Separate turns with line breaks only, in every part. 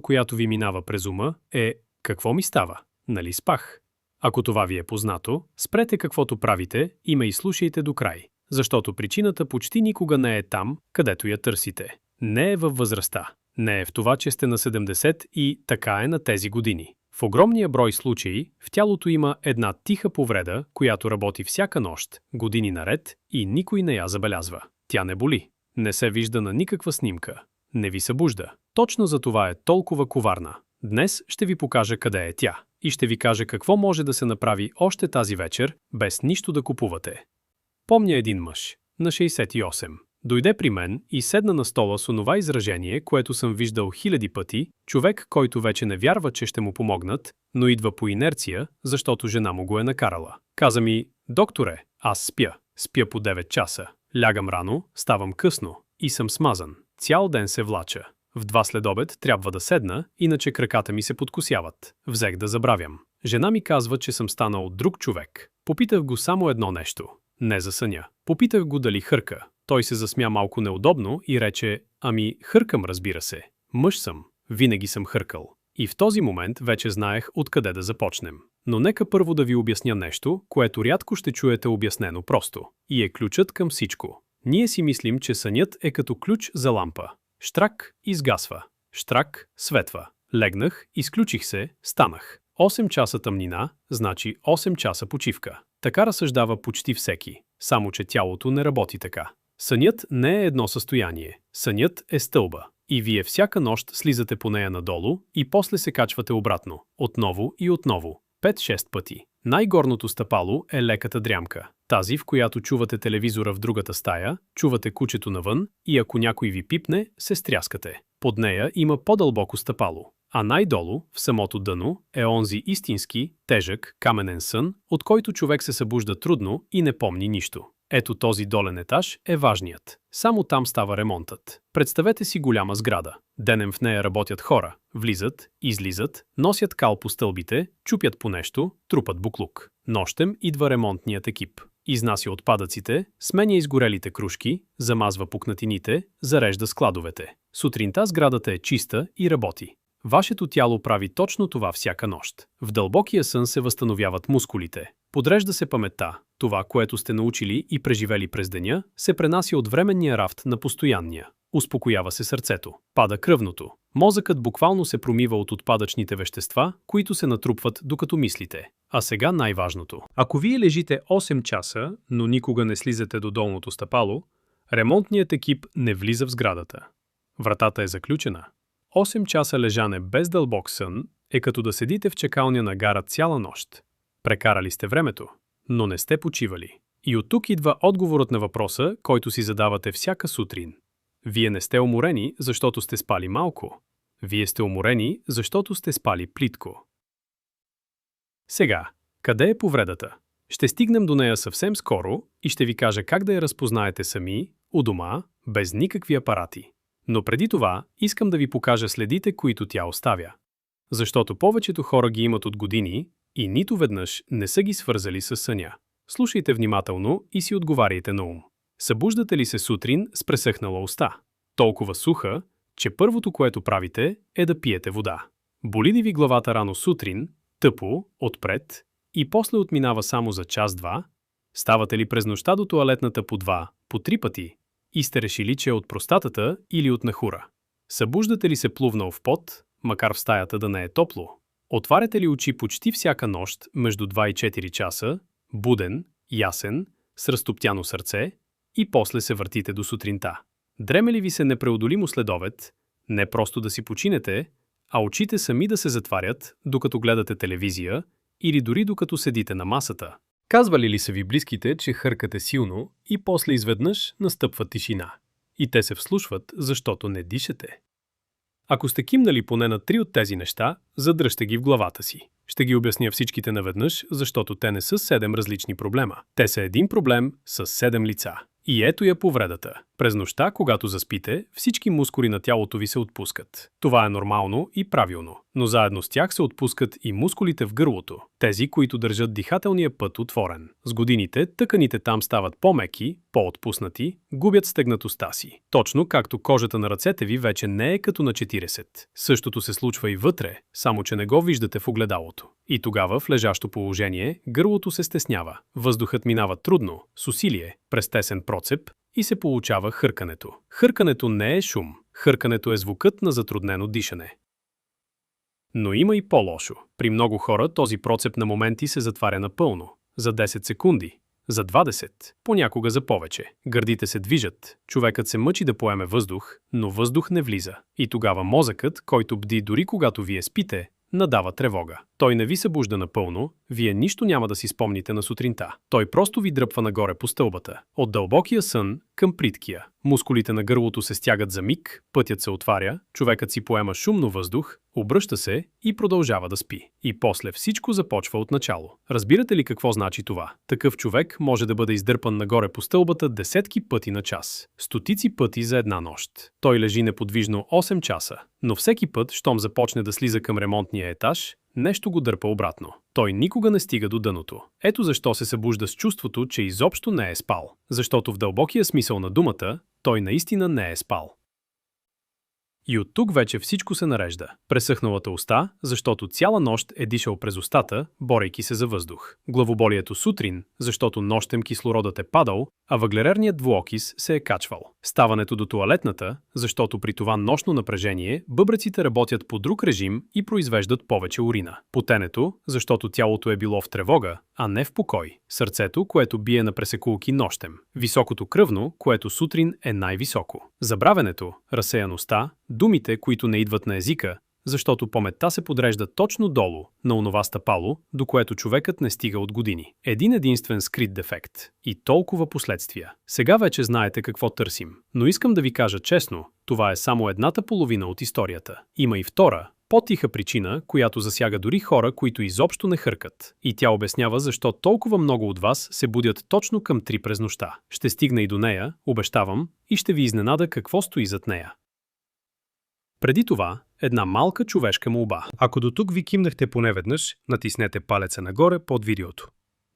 която ви минава през ума, е «Какво ми става? Нали спах?» Ако това ви е познато, спрете каквото правите и ме изслушайте до край, защото причината почти никога не е там, където я търсите. Не е във възрастта, не е в това, че сте на 70 и така е на тези години. В огромния брой случаи в тялото има една тиха повреда, която работи всяка нощ, години наред и никой не я забелязва. Тя не боли, не се вижда на никаква снимка, не ви събужда. Точно за това е толкова коварна. Днес ще ви покажа къде е тя и ще ви кажа какво може да се направи още тази вечер, без нищо да купувате. Помня един мъж, на 68. Дойде при мен и седна на стола с онова изражение, което съм виждал хиляди пъти, човек, който вече не вярва, че ще му помогнат, но идва по инерция, защото жена му го е накарала. Каза ми: «Докторе, аз спя по 9 часа, лягам рано, ставам късно и съм смазан. Цял ден се влача. В 2 следобед трябва да седна, иначе краката ми се подкосяват. Взех да забравям. Жена ми казва, че съм станал друг човек. Попитах го само едно нещо. Не за съня. Попитах го дали хърка. Той се засмя малко неудобно и рече: «Ами, хъркам, разбира се. Мъж съм. Винаги съм хъркал». И в този момент вече знаех откъде да започнем. Но нека първо да ви обясня нещо, което рядко ще чуете обяснено просто. И е ключът към всичко. Ние си мислим, че сънят е като ключ за лампа. Штрак, изгасва. Штрак, светва. Легнах, изключих се, станах. 8 часа тъмнина, значи 8 часа почивка. Така разсъждава почти всеки, само че тялото не работи така. Сънят не е едно състояние. Сънят е стълба. И вие всяка нощ слизате по нея надолу и после се качвате обратно. Отново и отново. 5-6 пъти. Най-горното стъпало е леката дрямка. Тази, в която чувате телевизора в другата стая, чувате кучето навън и ако някой ви пипне, се стряскате. Под нея има по-дълбоко стъпало. А най-долу, в самото дъно, е онзи истински, тежък, каменен сън, от който човек се събужда трудно и не помни нищо. Ето този долен етаж е важният. Само там става ремонтът. Представете си голяма сграда. Денем в нея работят хора. Влизат, излизат, носят кал по стълбите, чупят по нещо, трупат буклук. Нощем идва ремонтният екип. Изнася отпадъците, сменя изгорелите кружки, замазва пукнатините, зарежда складовете. Сутринта сградата е чиста и работи. Вашето тяло прави точно това всяка нощ. В дълбокия сън се възстановяват мускулите. Подрежда се паметта. Това, което сте научили и преживели през деня, се пренася от временния рафт на постоянния. Успокоява се сърцето. Пада кръвното. Мозъкът буквално се промива от отпадъчните вещества, които се натрупват докато мислите. А сега най-важното. Ако вие лежите 8 часа, но никога не слизате до долното стъпало, ремонтният екип не влиза в сградата. Вратата е заключена. 8 часа лежане без дълбок сън е като да седите в чакалня на гара цяла нощ. Прекарали сте времето, но не сте почивали. И от тук идва отговорът на въпроса, който си задавате всяка сутрин. Вие не сте уморени, защото сте спали малко. Вие сте уморени, защото сте спали плитко. Сега, къде е повредата? Ще стигнем до нея съвсем скоро и ще ви кажа как да я разпознаете сами, у дома, без никакви апарати. Но преди това искам да ви покажа следите, които тя оставя. Защото повечето хора ги имат от години и нито веднъж не са ги свързали с съня. Слушайте внимателно и си отговаряйте на ум. Събуждате ли се сутрин с пресъхнала уста? Толкова суха, че първото, което правите, е да пиете вода. Боли ли ви главата рано сутрин, тъпо, отпред и после отминава само за час-два? Ставате ли през нощта до тоалетната по 2, по 3 пъти? И сте решили, че е от простатата или от нахура? Събуждате ли се плувнал в пот, макар в стаята да не е топло? Отваряте ли очи почти всяка нощ между 2 и 4 часа, буден, ясен, с разтоптяно сърце и после се въртите до сутринта? Дреме ли ви се непреодолимо следобед, не просто да си починете, а очите сами да се затварят, докато гледате телевизия или дори докато седите на масата? Казвали ли са ви близките, че хъркате силно и после изведнъж настъпва тишина? И те се вслушват, защото не дишате. Ако сте кимнали поне на 3 от тези неща, задръжте ги в главата си. Ще ги обясня всичките наведнъж, защото те не са 7 различни проблема. Те са един проблем с 7 лица. И ето я повредата. През нощта, когато заспите, всички мускули на тялото ви се отпускат. Това е нормално и правилно. но заедно с тях се отпускат и мускулите в гърлото, тези, които държат дихателния път отворен. С годините тъканите там стават по-меки, по-отпуснати, губят стегнатостта си. Точно както кожата на ръцете ви вече не е като на 40. Същото се случва и вътре, само че не го виждате в огледалото. И тогава в лежащо положение гърлото се стеснява, въздухът минава трудно, с усилие, през тесен процеп и се получава хъркането. Хъркането не е шум, хъркането е звукът на затруднено дишане. Но има и по-лошо. При много хора този процеп на моменти се затваря напълно. За 10 секунди. За 20. Понякога за повече. Гърдите се движат. Човекът се мъчи да поеме въздух, но въздух не влиза. И тогава мозъкът, който бди дори когато вие спите, надава тревога. Той не ви събужда напълно, вие нищо няма да си спомните на сутринта. Той просто ви дръпва нагоре по стълбата. От дълбокия сън към плиткия. Мускулите на гърлото се стягат за миг, пътят се отваря, човекът си поема шумно въздух, обръща се и продължава да спи. И после всичко започва от начало. Разбирате ли какво значи това? Такъв човек може да бъде издърпан нагоре по стълбата десетки пъти на час. Стотици пъти за една нощ. Той лежи неподвижно 8 часа, но всеки път, щом започне да слиза към ремонтния етаж, нещо го дърпа обратно. Той никога не стига до дъното. Ето защо се събужда с чувството, че изобщо не е спал. Защото в дълбокия смисъл на думата, той наистина не е спал. И от тук вече всичко се нарежда. Пресъхналата уста, защото цяла нощ е дишал през устата, борейки се за въздух. Главоболието сутрин, защото нощем кислородът е падал, а въглеродният двуокис се е качвал. Ставането до тоалетната, защото при това нощно напрежение бъбреците работят по друг режим и произвеждат повече урина. Потенето, защото тялото е било в тревога, а не в покой. Сърцето, което бие на пресекулки нощем. Високото кръвно, което сутрин е най-високо. Забравенето, разсеяността, думите, които не идват на езика, защото паметта се подрежда точно долу, на онова стъпало, до което човекът не стига от години. Един единствен скрит дефект. И толкова последствия. Сега вече знаете какво търсим. Но искам да ви кажа честно, това е само едната половина от историята. Има и втора, по-тиха причина, която засяга дори хора, които изобщо не хъркат. И тя обяснява защо толкова много от вас се будят точно към 3 през нощта. Ще стигна и до нея, обещавам, и ще ви изненада какво стои зад нея. Преди това, една малка човешка молба. Ако до тук ви кимнахте поне веднъж, натиснете палеца нагоре под видеото.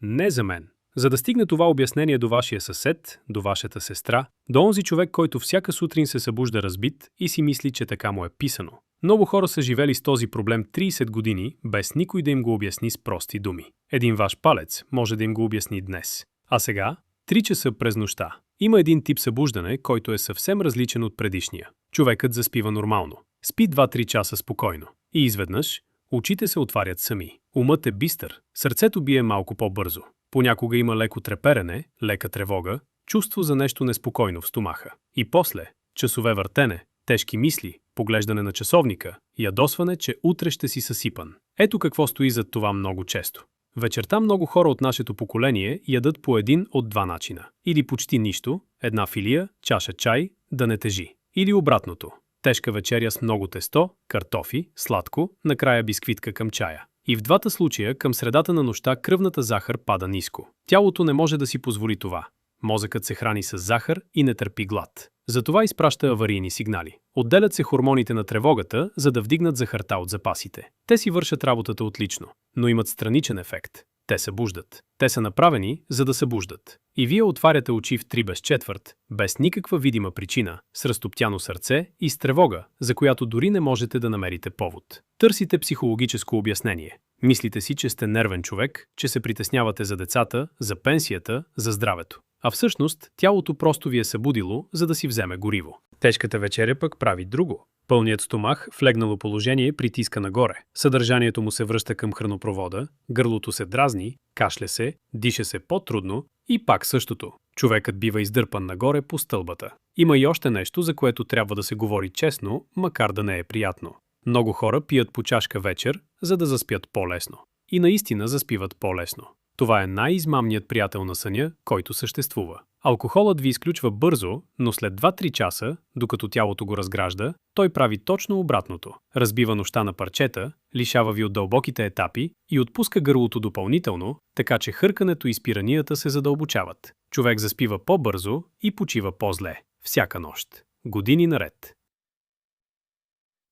Не за мен. За да стигне това обяснение до вашия съсед, до вашата сестра, до онзи човек, който всяка сутрин се събужда разбит и си мисли, че така му е писано. Много хора са живели с този проблем 30 години, без никой да им го обясни с прости думи. Един ваш палец може да им го обясни днес. А сега, 3 часа през нощта. Има един тип събуждане, който е съвсем различен от предишния. Човекът заспива нормално. Спи 2-3 часа спокойно. И изведнъж, очите се отварят сами. Умът е бистър, сърцето бие малко по-бързо. Понякога има леко треперене, лека тревога, чувство за нещо неспокойно в стомаха. И после, часове въртене, тежки мисли, поглеждане на часовника, ядосване, че утре ще си съсипан. Ето какво стои зад това много често. Вечерта много хора от нашето поколение ядат по един от 2 начина. Или почти нищо, една филия, чаша чай, да не тежи. Или обратното. Тежка вечеря с много тесто, картофи, сладко, накрая бисквитка към чая. И в двата случая към средата на нощта кръвната захар пада ниско. Тялото не може да си позволи това. Мозъкът се храни с захар и не търпи глад. Затова изпраща аварийни сигнали. Отделят се хормоните на тревогата, за да вдигнат захарта от запасите. Те си вършат работата отлично, но имат страничен ефект. Те събуждат. Те са направени, за да събуждат. И вие отваряте очи в 3 без четвърт, без никаква видима причина, с разтоптяно сърце и с тревога, за която дори не можете да намерите повод. Търсите психологическо обяснение. Мислите си, че сте нервен човек, че се притеснявате за децата, за пенсията, за здравето. А всъщност, тялото просто ви е събудило, за да си вземе гориво. Тежката вечеря пък прави друго. Пълният стомах в легнало положение притиска нагоре. Съдържанието му се връща към хранопровода, гърлото се дразни, кашля се, диша се по-трудно и пак същото. Човекът бива издърпан нагоре по стълбата. Има и още нещо, за което трябва да се говори честно, макар да не е приятно. Много хора пият по чашка вечер, за да заспят по-лесно. И наистина заспиват по-лесно. Това е най-измамният приятел на съня, който съществува. Алкохолът ви изключва бързо, но след 2-3 часа, докато тялото го разгражда, той прави точно обратното. Разбива нощта на парчета, лишава ви от дълбоките етапи и отпуска гърлото допълнително, така че хъркането и спиранията се задълбочават. Човек заспива по-бързо и почива по-зле. Всяка нощ. Години наред.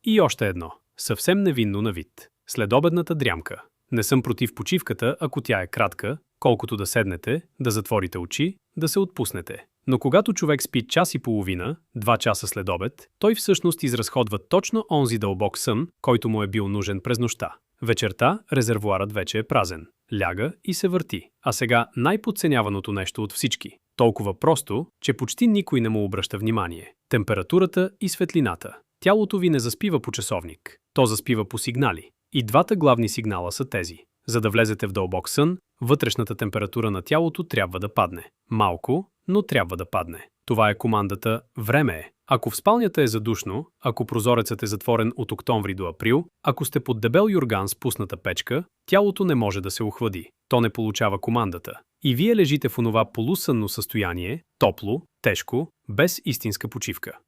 И още едно. съвсем невинно на вид. Следобедната дрямка. Не съм против почивката, ако тя е кратка, колкото да седнете, да затворите очи, да се отпуснете. Но когато човек спи час и половина, 2 часа след обед, той всъщност изразходва точно онзи дълбок сън, който му е бил нужен през нощта. Вечерта резервоарът вече е празен. Ляга и се върти. А сега най-подценяваното нещо от всички. Толкова просто, че почти никой не му обръща внимание. Температурата и светлината. Тялото ви не заспива по часовник. То заспива по сигнали. И двата главни сигнала са тези. За да влезете в дълбок сън, вътрешната температура на тялото трябва да падне. Малко, но трябва да падне. Това е командата «Време е». Ако в спалнята е задушно, ако прозорецът е затворен от октомври до април, ако сте под дебел юрган с пусната печка, тялото не може да се охлади. То не получава командата. И вие лежите в онова полусънно състояние, топло, тежко, без истинска почивка.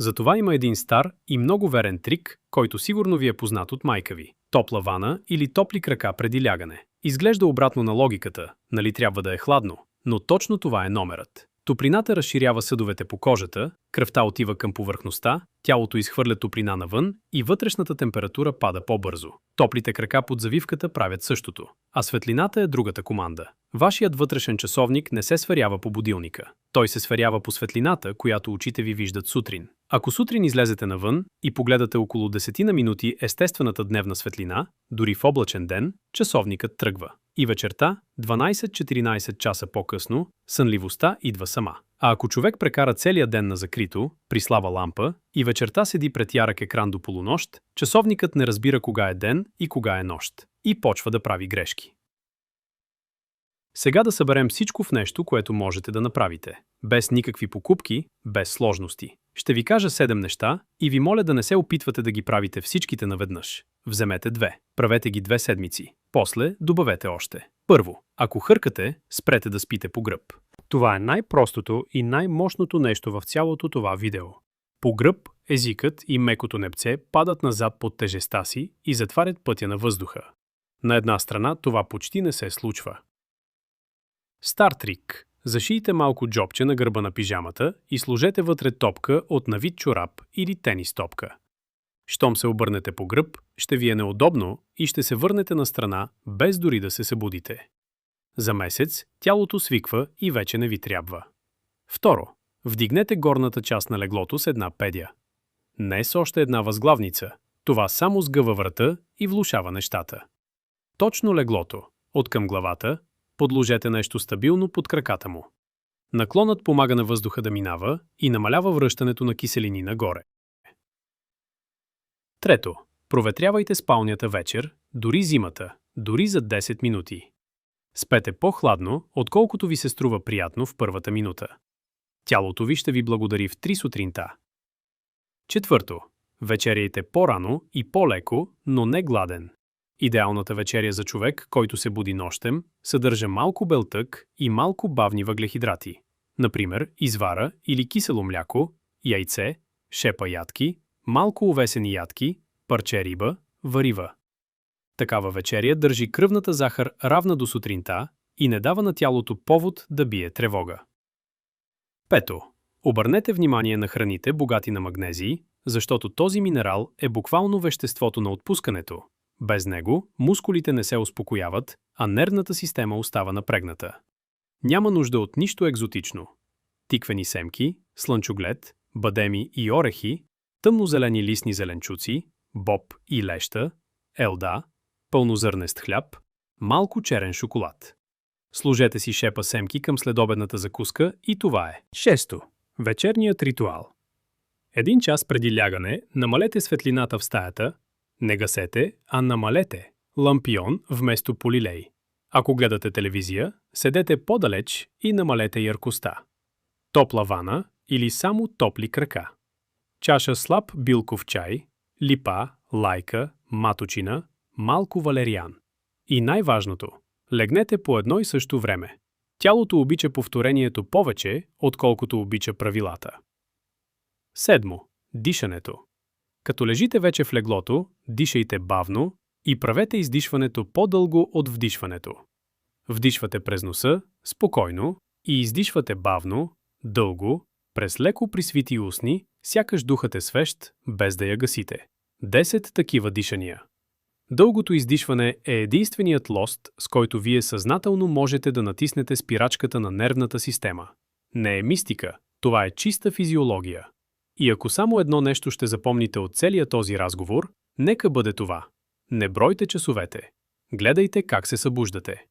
Затова има един стар и много верен трик, който сигурно ви е познат от майка ви. Топла вана или топли крака преди лягане. Изглежда обратно на логиката, нали трябва да е хладно, но точно това е номерът. Топлината разширява съдовете по кожата, кръвта отива към повърхността, тялото изхвърля топлина навън и вътрешната температура пада по-бързо. Топлите крака под завивката правят същото. А светлината е другата команда. Вашият вътрешен часовник не се сверява по будилника. Той се сверява по светлината, която очите ви виждат сутрин. Ако сутрин излезете навън и погледате около 10 минути естествената дневна светлина, дори в облачен ден, часовникът тръгва. И вечерта, 12-14 часа по-късно, сънливостта идва сама. А ако човек прекара целия ден на закрито, при слаба лампа, и вечерта седи пред ярък екран до полунощ, часовникът не разбира кога е ден и кога е нощ. И почва да прави грешки. Сега да съберем всичко в нещо, което можете да направите. Без никакви покупки, без сложности. Ще ви кажа 7 неща и ви моля да не се опитвате да ги правите всичките наведнъж. Вземете 2. Правете ги 2 седмици. После добавете още. Първо, ако хъркате, спрете да спите по гръб. Това е най-простото и най-мощното нещо в цялото това видео. По гръб, езикът и мекото непце падат назад под тежестта си и затварят пътя на въздуха. На една страна това почти не се случва. Стар трик. Зашийте малко джобче на гърба на пижамата и сложете вътре топка от навит чорап или тенис топка. Щом се обърнете по гръб, ще ви е неудобно и ще се върнете на страна, без дори да се събудите. За месец тялото свиква и вече не ви трябва. Второ, вдигнете горната част на леглото с една педя. Не с още една възглавница. Това само сгъва врата и влошава нещата. Точно леглото, откъм главата, подложете нещо стабилно под краката му. Наклонът помага на въздуха да минава и намалява връщането на киселини нагоре. Трето, проветрявайте спалнята вечер, дори зимата, дори за 10 минути. Спете по-хладно, отколкото ви се струва приятно в първата минута. Тялото ви ще ви благодари в 3 сутринта. Четвърто, вечеряйте по-рано и по-леко, но не гладен. Идеалната вечеря за човек, който се буди нощем, съдържа малко белтък и малко бавни въглехидрати. Например, извара или кисело мляко, яйце, шепа ядки, малко овесени ядки, парче риба, варива. Такава вечеря държи кръвната захар равна до сутринта и не дава на тялото повод да бие тревога. Пето. Обърнете внимание на храните, богати на магнезий, защото този минерал е буквално веществото на отпускането. Без него мускулите не се успокояват, а нервната система остава напрегната. Няма нужда от нищо екзотично. Тиквени семки, слънчоглед, бадеми и орехи, тъмнозелени листни зеленчуци, боб и леща, елда, пълнозърнест хляб, малко черен шоколад. Сложете си шепа семки към следобедната закуска и това е. Шесто. Вечерният ритуал. 1 час преди лягане намалете светлината в стаята, не гасете, а намалете лампион вместо полилей. Ако гледате телевизия, седете по-далеч и намалете яркостта. Топла вана или само топли крака. Чаша слаб билков чай, липа, лайка, маточина, малко валериан. И най-важното – легнете по едно и също време. Тялото обича повторението повече, отколкото обича правилата. Седмо. Дишането. Като лежите вече в леглото, дишайте бавно и правете издишването по-дълго от вдишването. Вдишвате през носа, спокойно, и издишвате бавно, дълго, през леко присвити устни, сякаш духът е свещ, без да я гасите. 10 такива дишания. Дългото издишване е единственият лост, с който вие съзнателно можете да натиснете спирачката на нервната система. Не е мистика, това е чиста физиология. И ако само едно нещо ще запомните от целия този разговор, нека бъде това. Не бройте часовете. Гледайте как се събуждате.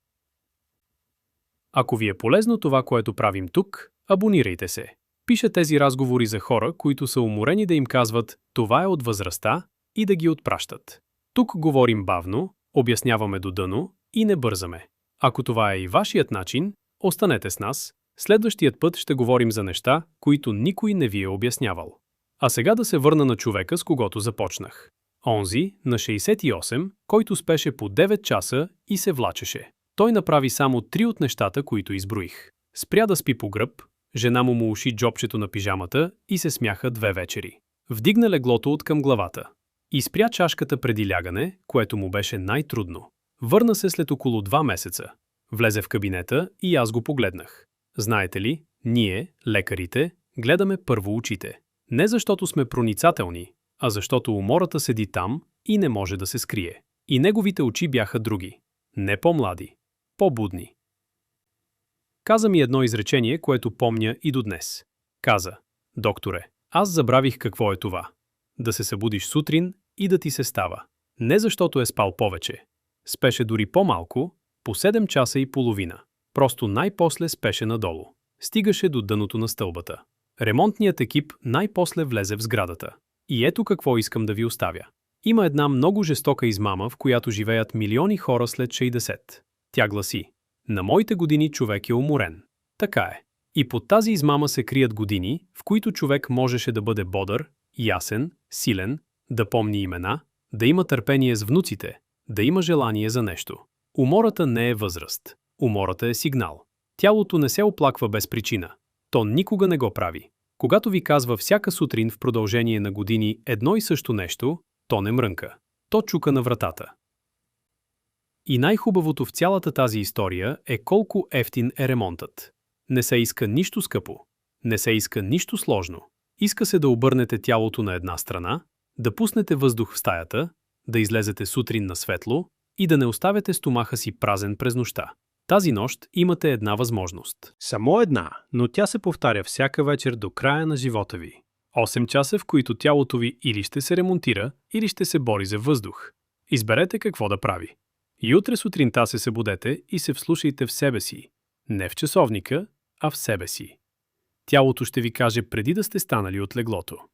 Ако ви е полезно това, което правим тук, абонирайте се. Пиша тези разговори за хора, които са уморени да им казват «това е от възрастта» и да ги отпращат. Тук говорим бавно, обясняваме до дъно и не бързаме. Ако това е и вашият начин, останете с нас. Следващият път ще говорим за неща, които никой не ви е обяснявал. А сега да се върна на човека, с когото започнах. Онзи, на 68, който спеше по 9 часа и се влачеше. Той направи само 3 от нещата, които изброих. Спря да спи по гръб, жена му уши джобчето на пижамата и се смяха 2 вечери. Вдигна леглото от към главата. Изпря чашката преди лягане, което му беше най-трудно. Върна се след около 2 месеца. Влезе в кабинета и аз го погледнах. Знаете ли, ние, лекарите, гледаме първо очите. Не защото сме проницателни, а защото умората седи там и не може да се скрие. И неговите очи бяха други. Не по-млади, по-будни. Каза ми едно изречение, което помня и до днес. Каза: докторе, аз забравих какво е това. Да се събудиш сутрин и да ти се става. Не защото е спал повече. Спеше дори по-малко, по 7 часа и половина. Просто най-после спеше надолу. Стигаше до дъното на стълбата. Ремонтният екип най-после влезе в сградата. И ето какво искам да ви оставя. Има една много жестока измама, в която живеят милиони хора след 60. Тя гласи: на моите години човек е уморен. Така е. И под тази измама се крият години, в които човек можеше да бъде бодър, ясен, силен, да помни имена, да има търпение с внуците, да има желание за нещо. Умората не е възраст. Умората е сигнал. Тялото не се оплаква без причина. То никога не го прави. Когато ви казва всяка сутрин в продължение на години едно и също нещо, то не мрънка. То чука на вратата. И най-хубавото в цялата тази история е колко евтин е ремонтът. Не се иска нищо скъпо. Не се иска нищо сложно. Иска се да обърнете тялото на една страна, да пуснете въздух в стаята, да излезете сутрин на светло и да не оставяте стомаха си празен през нощта. Тази нощ имате една възможност. Само една, но тя се повтаря всяка вечер до края на живота ви. 8 часа, в които тялото ви или ще се ремонтира, или ще се бори за въздух. Изберете какво да прави. И утре сутринта се събудете и се вслушайте в себе си. Не в часовника, а в себе си. Тялото ще ви каже преди да сте станали от леглото.